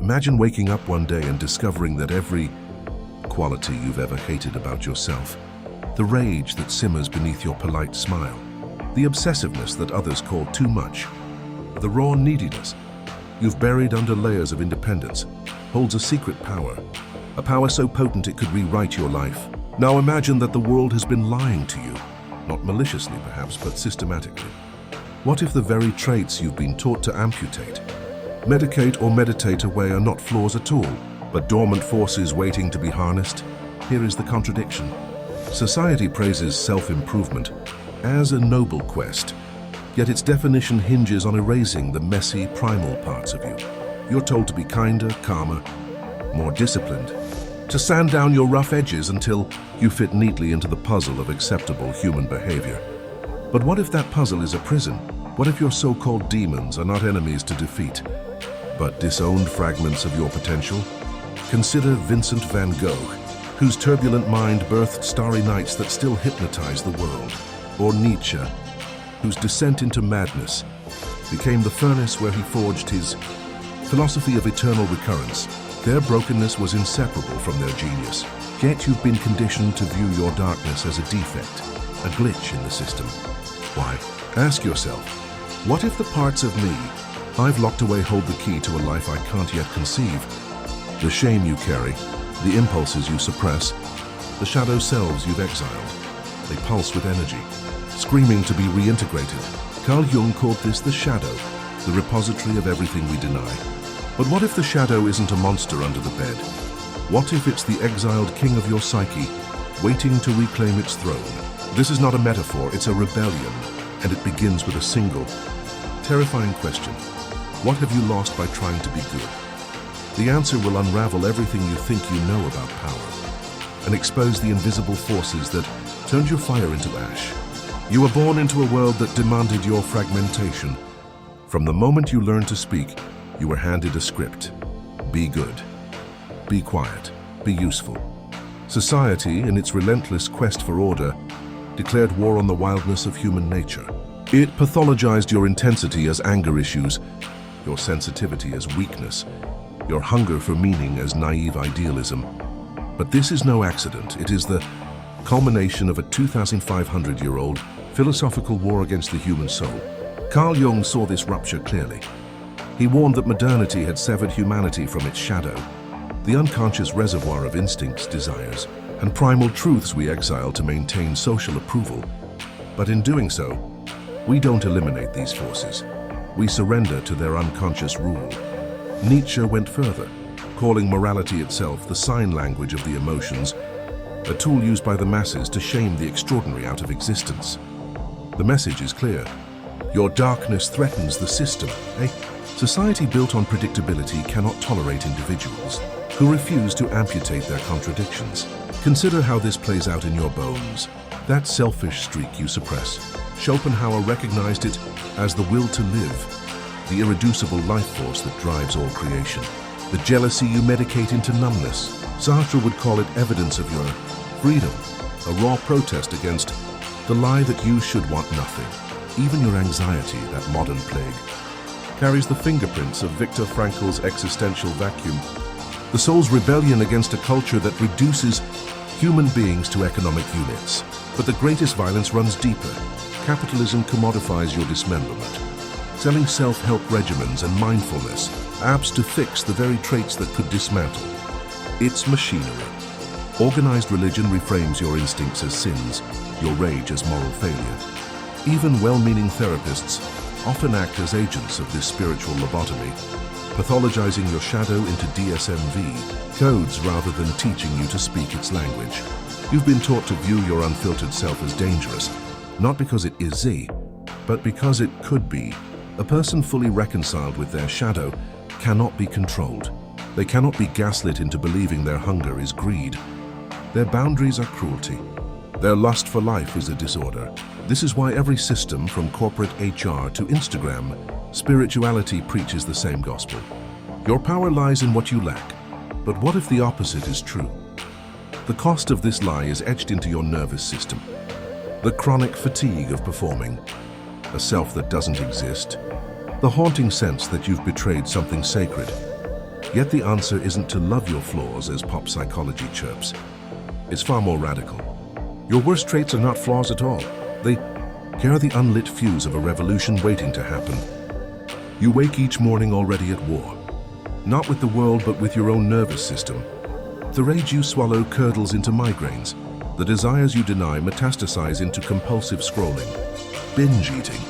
Imagine waking up one day and discovering that every quality you've ever hated about yourself, the rage that simmers beneath your polite smile, the obsessiveness that others call too much, the raw neediness you've buried under layers of independence, holds a secret power, a power so potent it could rewrite your life. Now imagine that the world has been lying to you, not maliciously perhaps, but systematically. What if the very traits you've been taught to amputate, medicate or meditate away are not flaws at all, but dormant forces waiting to be harnessed? Here is the contradiction. Society praises self-improvement as a noble quest, yet its definition hinges on erasing the messy, primal parts of you. You're told to be kinder, calmer, more disciplined, to sand down your rough edges until you fit neatly into the puzzle of acceptable human behavior. But what if that puzzle is a prison? What if your so-called demons are not enemies to defeat, but disowned fragments of your potential? Consider Vincent van Gogh, whose turbulent mind birthed starry nights that still hypnotize the world, or Nietzsche, whose descent into madness became the furnace where he forged his philosophy of eternal recurrence. Their brokenness was inseparable from their genius, yet you've been conditioned to view your darkness as a defect, a glitch in the system. Why? Ask yourself, what if the parts of me I've locked away hold the key to a life I can't yet conceive? The shame you carry, the impulses you suppress, the shadow selves you've exiled, they pulse with energy, screaming to be reintegrated. Carl Jung called this the shadow, the repository of everything we deny. But what if the shadow isn't a monster under the bed? What if it's the exiled king of your psyche, waiting to reclaim its throne? This is not a metaphor, it's a rebellion, and it begins with a single, terrifying question. What have you lost by trying to be good? The answer will unravel everything you think you know about power, and expose the invisible forces that turned your fire into ash. You were born into a world that demanded your fragmentation. From the moment you learned to speak, you were handed a script. Be good. Be quiet. Be useful. Society, in its relentless quest for order, declared war on the wildness of human nature. It pathologized your intensity as anger issues, your sensitivity as weakness, your hunger for meaning as naive idealism. But this is no accident. It is the culmination of a 2,500-year-old philosophical war against the human soul. Carl Jung saw this rupture clearly. He warned that modernity had severed humanity from its shadow, the unconscious reservoir of instincts, desires, and primal truths we exile to maintain social approval. But in doing so, we don't eliminate these forces. We surrender to their unconscious rule. Nietzsche went further, calling morality itself the sign language of the emotions, a tool used by the masses to shame the extraordinary out of existence. The message is clear. Your darkness threatens the system. A society built on predictability cannot tolerate individuals who refuse to amputate their contradictions. Consider how this plays out in your bones. That selfish streak you suppress. Schopenhauer recognized it as the will to live, the irreducible life force that drives all creation. The jealousy you medicate into numbness. Sartre would call it evidence of your freedom, a raw protest against the lie that you should want nothing. Even your anxiety, that modern plague, carries the fingerprints of Viktor Frankl's existential vacuum, the soul's rebellion against a culture that reduces human beings to economic units. But the greatest violence runs deeper. Capitalism commodifies your dismemberment, selling self-help regimens and mindfulness, apps to fix the very traits that could dismantle. It's machinery. Organized religion reframes your instincts as sins, your rage as moral failure. Even well-meaning therapists often act as agents of this spiritual lobotomy, pathologizing your shadow into DSM-V codes rather than teaching you to speak its language. You've been taught to view your unfiltered self as dangerous, not because it is but because it could be. A person fully reconciled with their shadow cannot be controlled. They cannot be gaslit into believing their hunger is greed. Their boundaries are cruelty. Their lust for life is a disorder. This is why every system, from corporate HR to Instagram, spirituality preaches the same gospel. Your power lies in what you lack. But what if the opposite is true? The cost of this lie is etched into your nervous system. The chronic fatigue of performing, a self that doesn't exist, the haunting sense that you've betrayed something sacred, Yet the answer isn't to love your flaws as pop psychology chirps. It's far more radical. Your worst traits are not flaws at all. They carry the unlit fuse of a revolution waiting to happen. You wake each morning already at war, not with the world but with your own nervous system. The rage you swallow curdles into migraines. The desires you deny metastasize into compulsive scrolling, binge eating,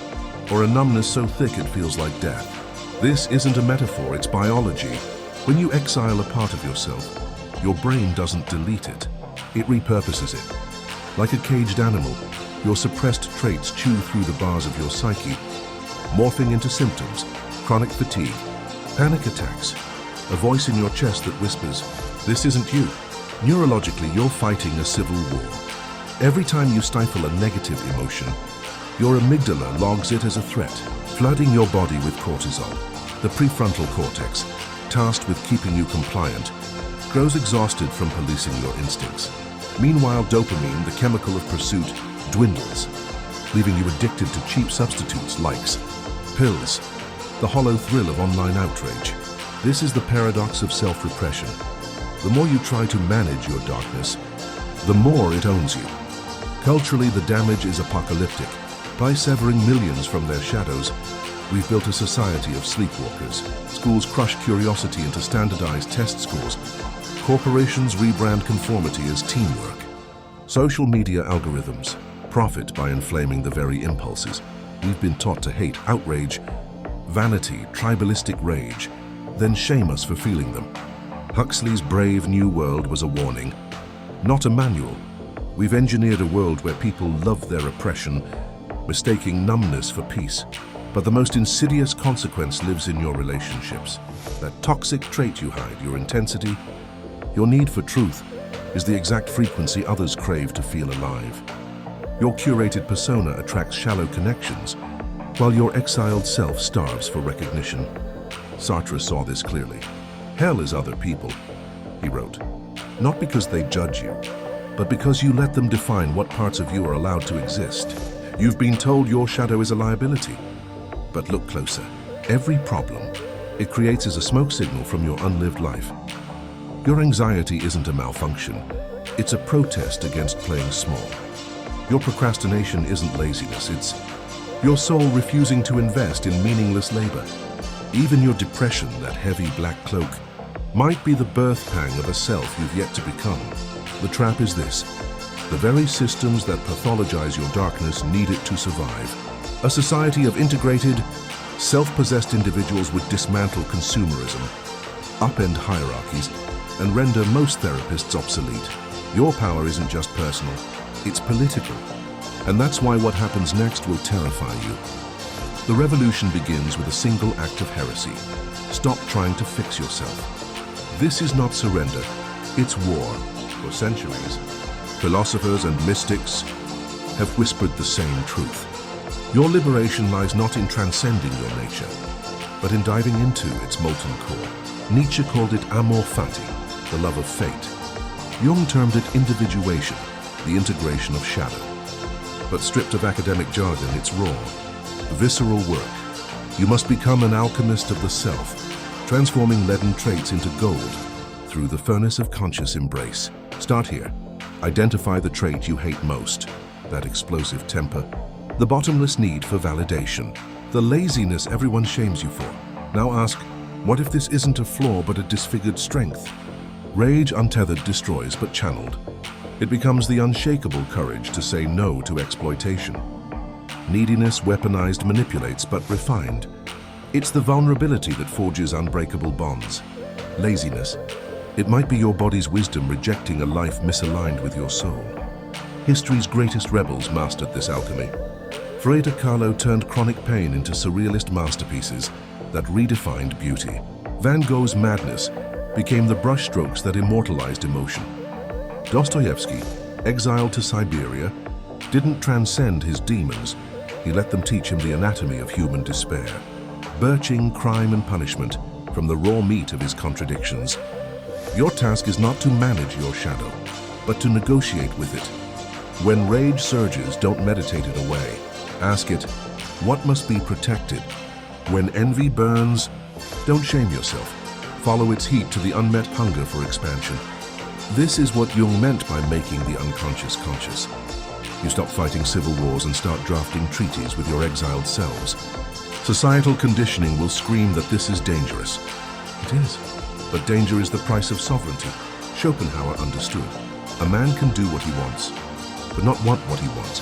or a numbness so thick it feels like death. This isn't a metaphor, it's biology. When you exile a part of yourself, your brain doesn't delete it, it repurposes it. Like a caged animal, your suppressed traits chew through the bars of your psyche, morphing into symptoms, chronic fatigue, panic attacks, a voice in your chest that whispers, "This isn't you." Neurologically, you're fighting a civil war. Every time you stifle a negative emotion, your amygdala logs it as a threat, flooding your body with cortisol. The prefrontal cortex, tasked with keeping you compliant, grows exhausted from policing your instincts. Meanwhile, dopamine, the chemical of pursuit, dwindles, leaving you addicted to cheap substitutes, likes, pills, the hollow thrill of online outrage. This is the paradox of self-repression. The more you try to manage your darkness, the more it owns you. Culturally, the damage is apocalyptic. By severing millions from their shadows, we've built a society of sleepwalkers. Schools crush curiosity into standardized test scores. Corporations rebrand conformity as teamwork. Social media algorithms profit by inflaming the very impulses we've been taught to hate: outrage, vanity, tribalistic rage, then shame us for feeling them. Huxley's Brave New World was a warning, not a manual. We've engineered a world where people love their oppression, mistaking numbness for peace. But the most insidious consequence lives in your relationships. That toxic trait you hide, your intensity, your need for truth, is the exact frequency others crave to feel alive. Your curated persona attracts shallow connections, while your exiled self starves for recognition. Sartre saw this clearly. "Hell is other people," he wrote, "not because they judge you, but because you let them define what parts of you are allowed to exist. You've been told your shadow is a liability. But look closer. Every problem it creates is a smoke signal from your unlived life. Your anxiety isn't a malfunction. It's a protest against playing small. Your procrastination isn't laziness. It's your soul refusing to invest in meaningless labor. Even your depression, that heavy black cloak, might be the birth pang of a self you've yet to become. The trap is this: the very systems that pathologize your darkness need it to survive. A society of integrated, self-possessed individuals would dismantle consumerism, upend hierarchies, and render most therapists obsolete. Your power isn't just personal, it's political. And that's why what happens next will terrify you. The revolution begins with a single act of heresy. Stop trying to fix yourself. This is not surrender, it's war. For centuries, philosophers and mystics have whispered the same truth. Your liberation lies not in transcending your nature, but in diving into its molten core. Nietzsche called it amor fati, the love of fate. Jung termed it individuation, the integration of shadow. But stripped of academic jargon, it's raw, visceral work. You must become an alchemist of the self, transforming leaden traits into gold through the furnace of conscious embrace. Start here. Identify the trait you hate most, that explosive temper, the bottomless need for validation, the laziness everyone shames you for. Now ask, what if this isn't a flaw but a disfigured strength? Rage untethered destroys but channeled. It becomes the unshakable courage to say no to exploitation. Neediness weaponized manipulates but refined. It's the vulnerability that forges unbreakable bonds. Laziness. It might be your body's wisdom rejecting a life misaligned with your soul. History's greatest rebels mastered this alchemy. Frida Kahlo turned chronic pain into surrealist masterpieces that redefined beauty. Van Gogh's madness became the brushstrokes that immortalized emotion. Dostoevsky, exiled to Siberia, didn't transcend his demons. He let them teach him the anatomy of human despair, birching crime and punishment from the raw meat of his contradictions. Your task is not to manage your shadow, but to negotiate with it. When rage surges, don't meditate it away. Ask it, what must be protected? When envy burns, don't shame yourself. Follow its heat to the unmet hunger for expansion. This is what Jung meant by making the unconscious conscious. You stop fighting civil wars and start drafting treaties with your exiled selves. Societal conditioning will scream that this is dangerous. It is. But danger is the price of sovereignty. Schopenhauer understood. A man can do what he wants, but not want what he wants.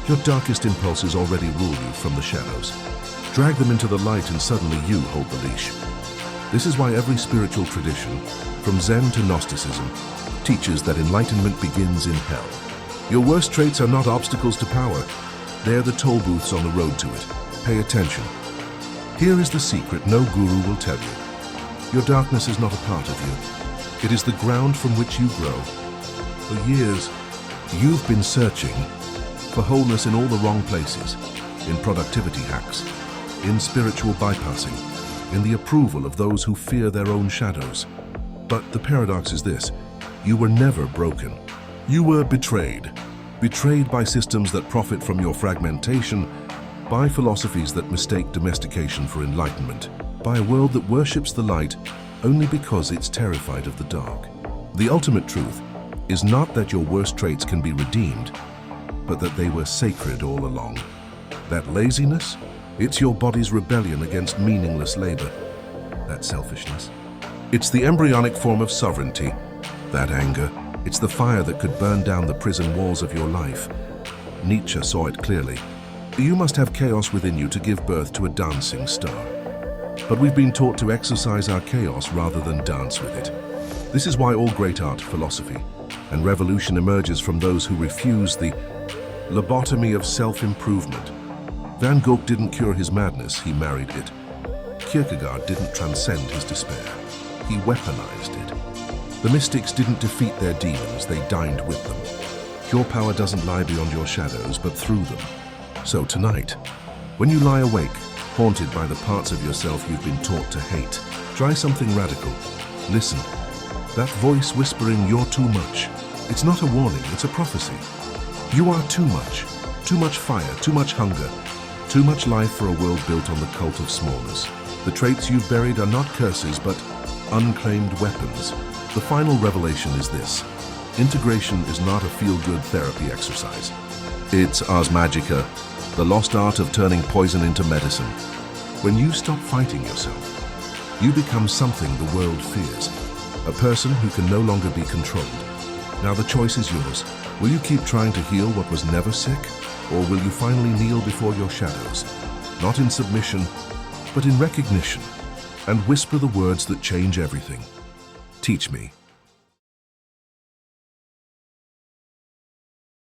Your darkest impulses already rule you from the shadows. Drag them into the light and suddenly you hold the leash. This is why every spiritual tradition, from Zen to Gnosticism, teaches that enlightenment begins in hell. Your worst traits are not obstacles to power. They're the toll booths on the road to it. Pay attention. Here is the secret no guru will tell you. Your darkness is not a part of you. It is the ground from which you grow. For years, you've been searching for wholeness in all the wrong places, in productivity hacks, in spiritual bypassing, in the approval of those who fear their own shadows. But the paradox is this: you were never broken. You were betrayed. Betrayed by systems that profit from your fragmentation, by philosophies that mistake domestication for enlightenment, by a world that worships the light only because it's terrified of the dark. The ultimate truth is not that your worst traits can be redeemed, but that they were sacred all along. That laziness, it's your body's rebellion against meaningless labor. That selfishness, it's the embryonic form of sovereignty. That anger, it's the fire that could burn down the prison walls of your life. Nietzsche saw it clearly. You must have chaos within you to give birth to a dancing star. But we've been taught to exercise our chaos rather than dance with it. This is why all great art, philosophy, and revolution emerges from those who refuse the lobotomy of self-improvement. Van Gogh didn't cure his madness, he married it. Kierkegaard didn't transcend his despair, he weaponized it. The mystics didn't defeat their demons, they dined with them. Your power doesn't lie beyond your shadows, but through them. So tonight, when you lie awake, haunted by the parts of yourself you've been taught to hate, try something radical. Listen. That voice whispering you're too much. It's not a warning, it's a prophecy. You are too much fire, too much hunger, too much life for a world built on the cult of smallness. The traits you've buried are not curses, but unclaimed weapons. The final revelation is this: integration is not a feel-good therapy exercise. It's ars magica, the lost art of turning poison into medicine. When you stop fighting yourself, you become something the world fears, a person who can no longer be controlled. Now the choice is yours. Will you keep trying to heal what was never sick? Or will you finally kneel before your shadows, not in submission, but in recognition, and whisper the words that change everything? Teach me.